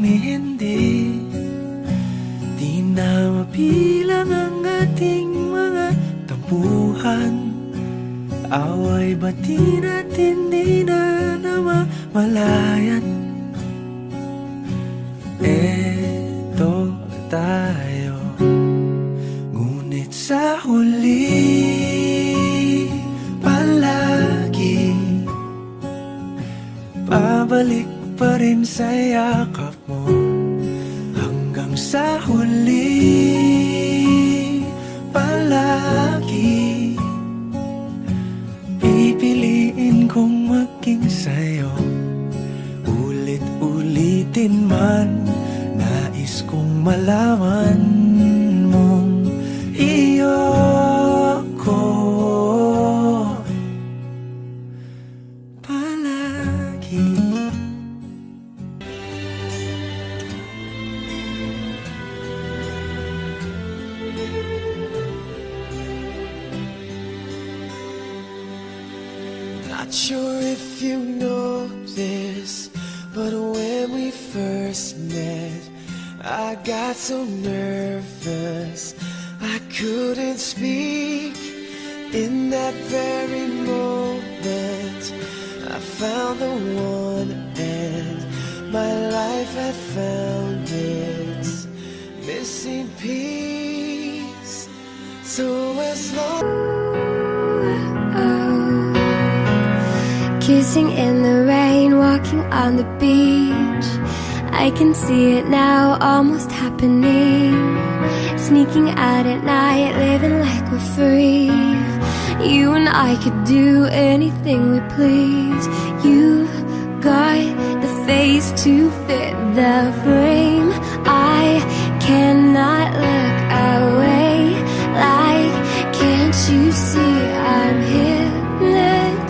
humihindi. Di na mabilang ang ating mga tampuhan. Away bati natin di na namamalayat. Eto tayo, ngunit sa huli palagi pabalik pa rin sa yakap mo. Hanggang sa huli palagi pipiliin kong maging sa'yo. Ulit-ulitin man, nais kong malaman mong iyo ako palagi. Not sure if you know this, but when we first met, I got so nervous I couldn't speak. In that very moment I found the one, and my life had found its missing piece. So as long kissing in the rain, walking on the beach, I can see it now, almost happening. Sneaking out at night, living like we're free. You and I could do anything we please. You got the face to fit the frame. I cannot look away. Like, can't you see I'm hypnotized?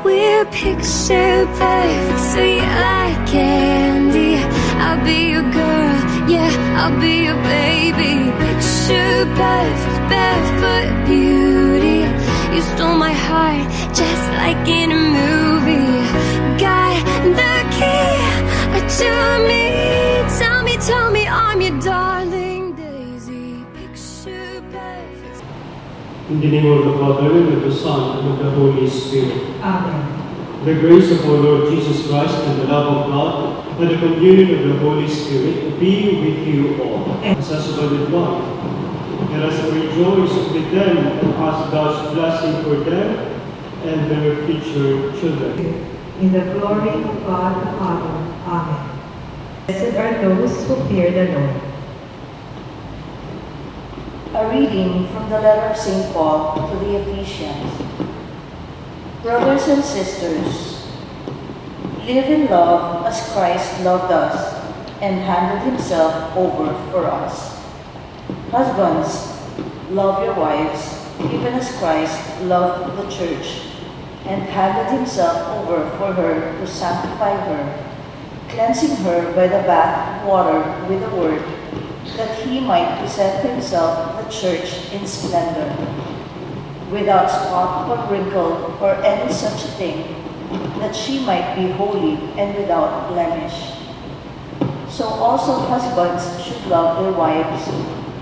We're picture perfect, sweet like candy. I'll be your girl, yeah, I'll be your baby. Picture perfect, barefoot beauty. You stole my heart just like in a movie. Got the key to me. Tell me I'm your darling Daisy. Picture perfect. In the name of the Father, and of the Son, and of the Holy Spirit. Amen. The grace of our Lord Jesus Christ, and the love of God, and the communion of the Holy Spirit be with you all. As husband and wife, let us rejoice with them and ask God's blessing for them and their future children. In the glory of God the Father. Amen. Blessed are those who fear the Lord. A reading from the letter of St. Paul to the Ephesians. Brothers and sisters, live in love as Christ loved us and handed himself over for us. Husbands, love your wives, even as Christ loved the church and handed himself over for her to sanctify her, cleansing her by the bath of water with the word, that he might present himself the church in splendor, without spot or wrinkle or any such thing, that she might be holy and without blemish. So also husbands should love their wives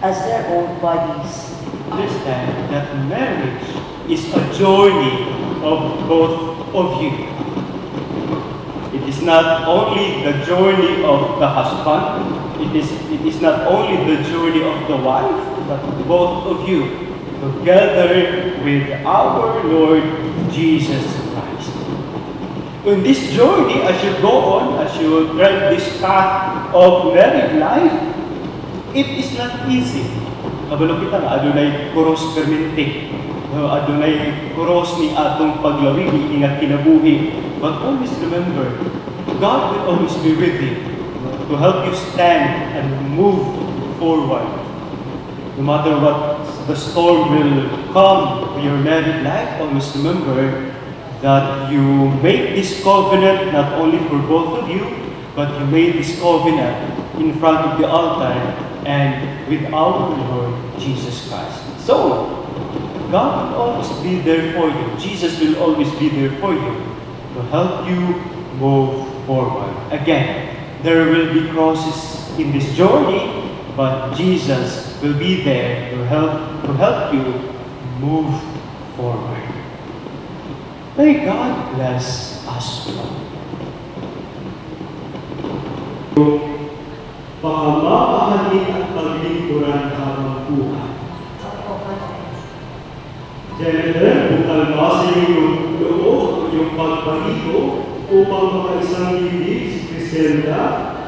as their own bodies. Understand that marriage is a journey of both of you. It is not only the journey of the husband, it is not only the journey of the wife, but both of you, together with our Lord Jesus Christ. In this journey, as you go on, as you tread this path of married life, it is not easy. Kabalo kita nga, adunay kuros perminti. Adunay kuros ni atong paglawig, ingat kinabuhi. But always remember, God will always be with you to help you stand and move forward. No matter what the storm will come in your married life, always remember that you made this covenant not only for both of you, but you made this covenant in front of the altar and with our Lord Jesus Christ. So, God will always be there for you. Jesus will always be there for you to help you move forward. Again, There will be crosses in this journey, but Jesus will be there to help you move forward. May God bless us all. Pamamahalin at paglingkuran habang buhay. Jennifer, bukal ba sa iyong loob yung pagpaligo upang makaisang libig si Criselda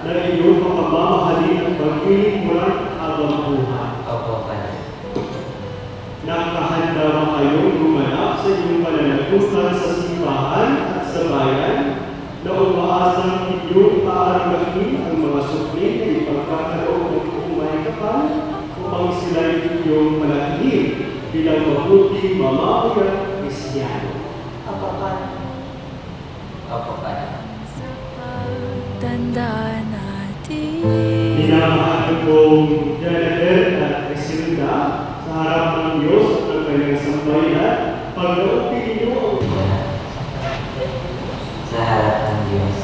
na iyong pamamahalin at paglingkuran habang buhay? Opo, Padre. Nakahanda ba kayong gumanap sa inyong pananagutan sa simbahan at sa bayan na umaasang inyong aargahin ang mga supling na ipagkakaroon ng umay kapal upang sila inyong malakihim bilang mabuting mamamayan Kristiyano? Opo, Padre. Opo, Padre. Tandaan natin. Minamahal kong Jennifer at Criselda sa harap ng Diyos at ng kanyang sambayan, pag-naupin niyo Sa harap ng Diyos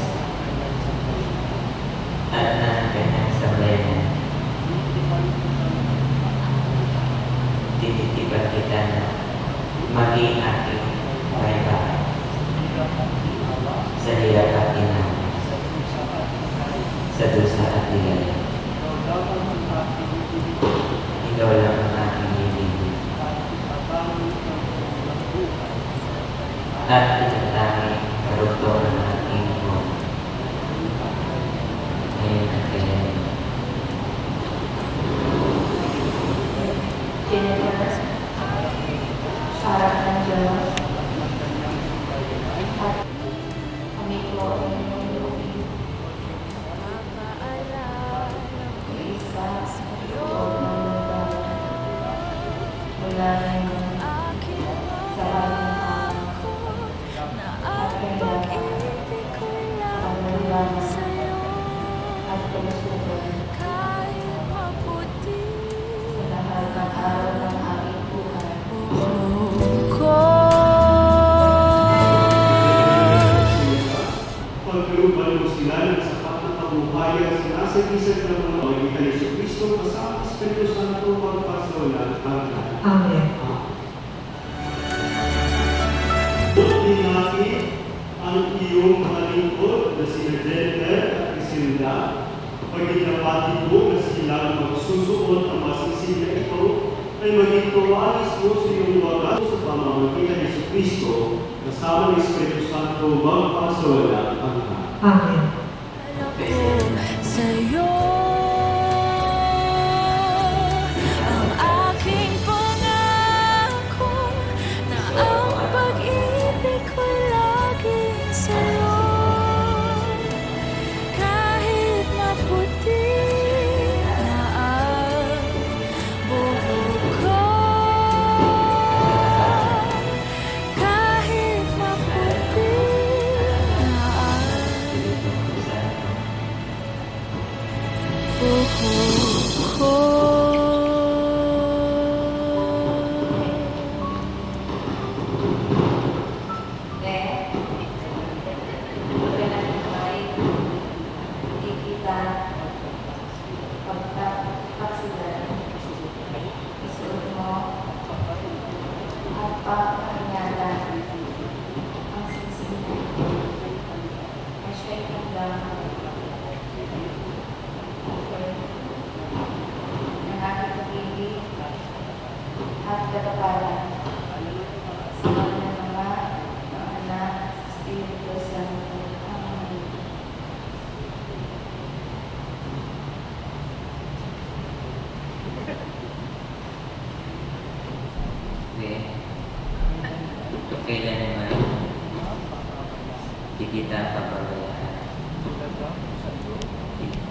at ng kanyang sambayanan, tititipan kita na maging aking kaibahan sa hirap at ginawa, sa dusa at ligaya. Ikaw lang ang aking ibig at itatanging karugtong ng aking buhay. Ngayon at kailan. Jennifer, sa harap ng Diyos, at kami po ay inyong lupin. Isa sa loob ng lugar, mula ngayon sa bagong araw, at kailangan ang nalaman at kalusugan sa lahat ng araw ng aming buhay. pagkaluban mo sila ng sapat na kabuhayan sinasagisag ng mga pagkita ni Jesucristo kasama Espiritu Santo magpasawalan hanggan. Amen. Buti natin ang iyong mga lingkod na sina Jennifer at Criselda, pagkinapati mo na sila magsusuot ang masisid na ito ay maging tuwalis mo sa iyong wagas sa pamamagitan ni Jesucristo kasama ni Espiritu Santo magpasawalan hanggan. Amen. Sa'yo ang aking pangako na ang pag-ibig ko'y laging sa'yo. Kahit maputi na ang buhok ko, kahit maputi na ang buhok ko. Magandang buhay. Hindi kita pagkakaksilan. Isuot mo at pagkakanyalan ang sisinan ay siya'y hanggang ng aking pag-ibig at katapalan sa mga ng Ama, ng Anak, sa Espiritu Santo. Amen. Kung kailan naman di kita pababayaan,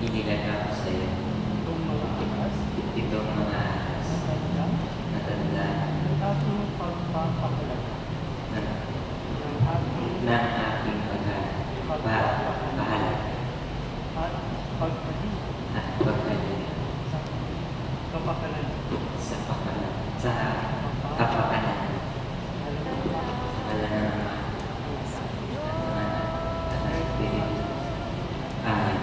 inilaga ko sa iyo itong mga ahas na tanda ng aking pagpapahalag at pagpapagaling sa kapakanan. Ala ng Ama at ng Anak at ng Espiritu. Amen.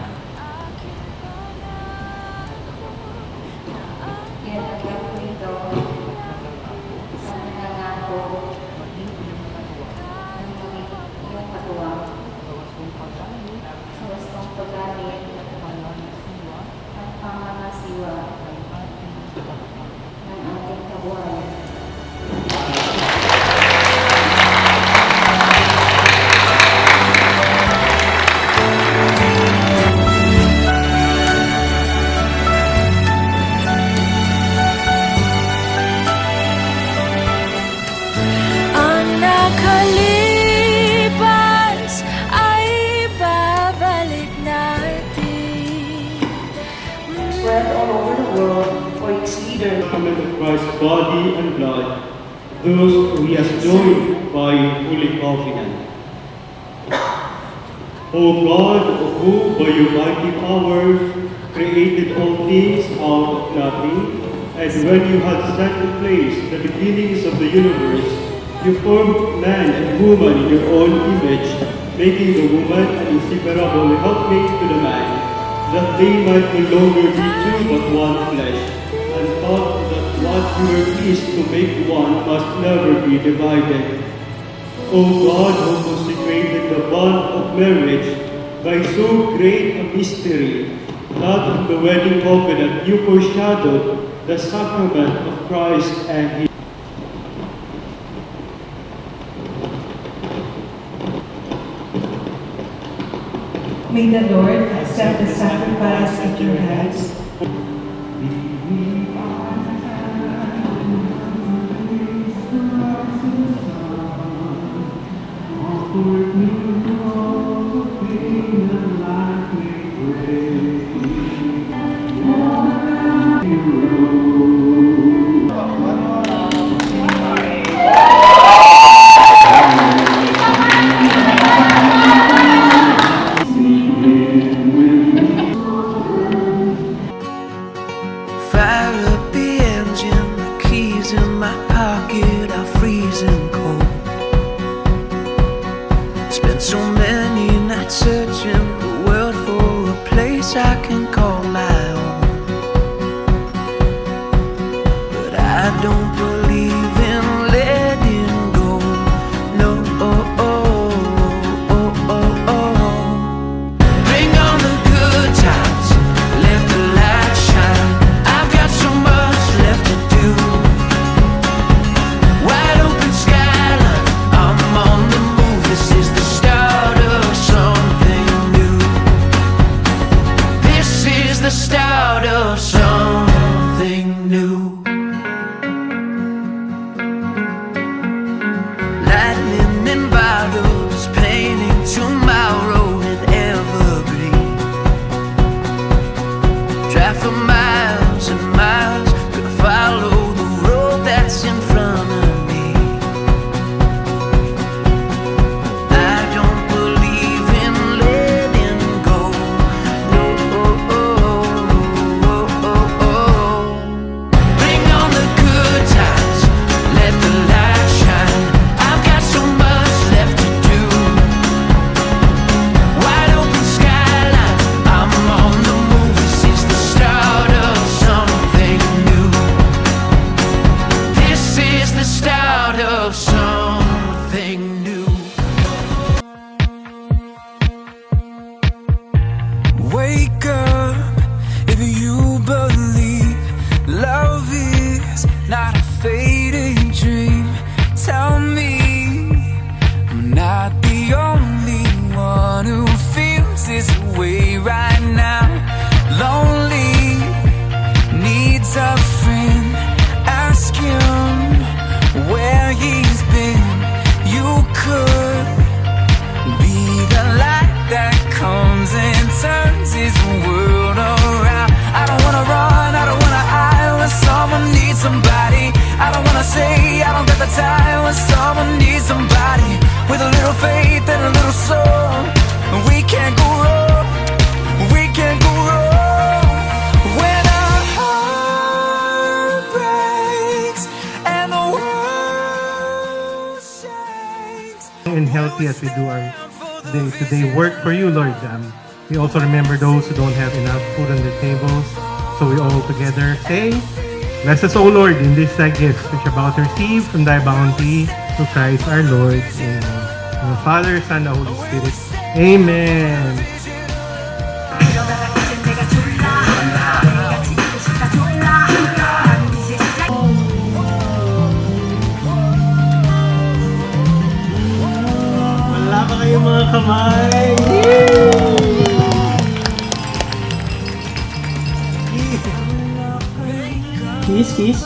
those we are joined by holy covenant. O God, who by your mighty power created all things out of nothing, and when you had set in place the beginnings of the universe, you formed man and woman in your own image, making the woman an inseparable helpmate to the man, that they might no longer be two but one flesh, and thought that what you were pleased to make one must never be divided. O God, who consecrated the bond of marriage by so great a mystery, that in the wedding covenant you foreshadowed the sacrament of Christ and His. May the Lord accept the sacrifice at your hands. Fire up the engine, the keys in my pocket are freezing cold. Spent so many nights searching the world for a place I can call my own. But I don't believe in letting go. No, bring on the good times, let the light shine. I've got so much left to do. Wide open skyline, I'm on the move. This is the start of something new. This is the start of something new. Lightning in bottles, painting tomorrow in evergreen. Drive for miles and miles, gonna follow the road that's in front of me. I don't believe in letting go. No, bring on the good times, let the light shine. I've got so much left to do. Wide open skyline, I'm on the move. This is the start of something new. This is the start of something new. Wake up if you believe love is not a fading dream. Tell me I'm not the only one who feels this way right now. Lonely, needs a friend. Ask him where he's been. You could be the light that comes and turns his world around. I don't wanna run, I don't wanna hide when someone needs somebody. I don't wanna say I don't got the time when someone needs somebody. With a little faith and a little soul, we can't go wrong, we can't go wrong. When our heart breaks and the world shakes. And healthy as we do our day-to-day work for you, Lord. We also remember those who don't have enough food on their tables. So we all together say, bless us, O Lord, in this thy gift which are about to receive from thy bounty through Christ our Lord. Amen. In the Father, Son, and the Holy Spirit. Amen. Wala ba kayo mga kamay? Kiss, kiss.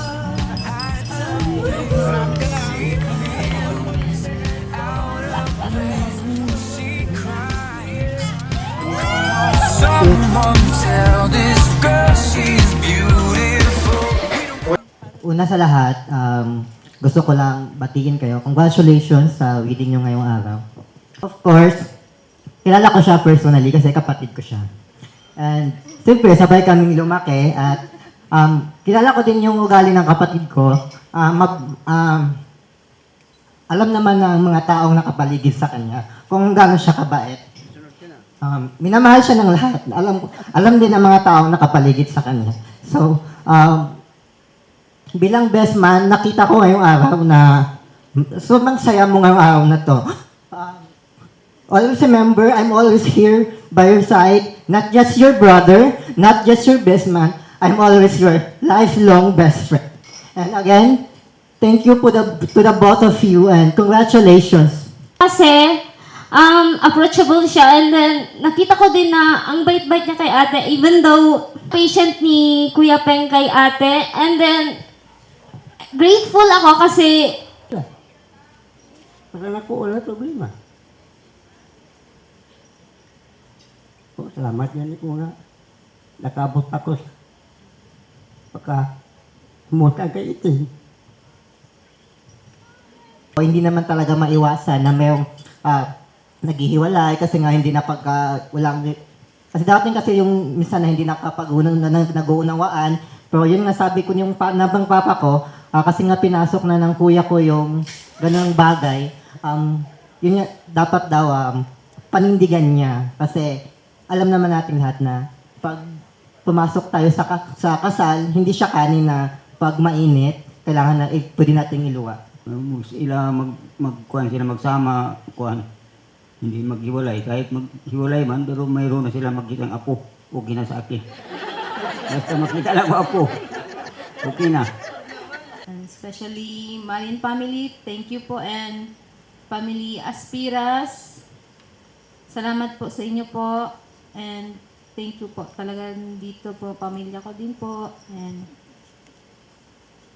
Someone tell this girl she's beautiful. Una sa lahat, gusto ko lang batiin kayo. Congratulations sa wedding nyo ngayong araw. Of course, kilala ko siya personally kasi kapatid ko siya. And siyempre, sabay kaming lumaki at kilala ko din yung ugali ng kapatid ko. Alam naman ng mga taong nakapaligid sa kanya kung gaano siya kabait. Minamahal siya ng lahat. Alam din ng mga taong nakapaligid sa kanya. So, bilang best man, nakita ko ngayong araw na sobrang saya mo ngayong araw na to. Always remember, I'm always here by your side. Not just your brother, not just your best man. I'm always your lifelong best friend. And again, thank you to the both of you and congratulations. Kasi, approachable siya and then nakita ko din na ang bait-bait niya kay ate even though patient ni Kuya Peng kay ate and then grateful ako kasi Wala na ko wala problema. Oh, salamat yan ko nga. Nakabot ako pagka muta kay itin. O, hindi naman talaga maiwasan na mayroong naghihiwalay kasi nga hindi kasi dating kasi yung minsan na hindi nag-uunawaan. Pero yun nga sabi ko yung nabang papa ko, kasi nga pinasok na ng kuya ko yung ganung bagay, yun nga, dapat daw panindigan niya. Kasi alam naman natin lahat na pag pumasok tayo sa kasal, hindi siya kanin na pag mainit, kailangan na pwede nating iluwa. Sila magkuhan sila magsama, kuhan. Hindi maghiwalay. Kahit maghiwalay man, pero mayroon na sila magkitang apo. Okay na sa akin. Basta makita lang ko apo. Okay na. And especially Marian family, thank you po, and family Aspiras. Salamat po sa inyo po. And thank you po. Talagang dito po, pamilya ko din po. And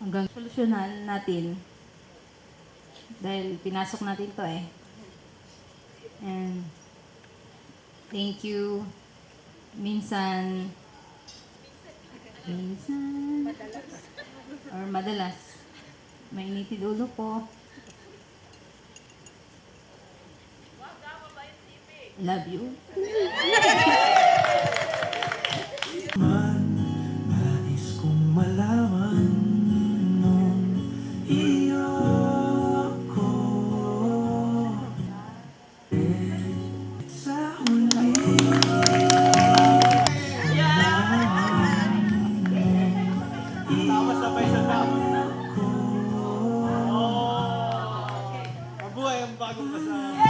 hanggang solusyonan natin. Dahil pinasok natin to eh. And thank you. Minsan or madalas mainitid ulo ko. Love you. Nais kong malaman nung iyo ko sa huli. Mabuhay ang bagong kasama.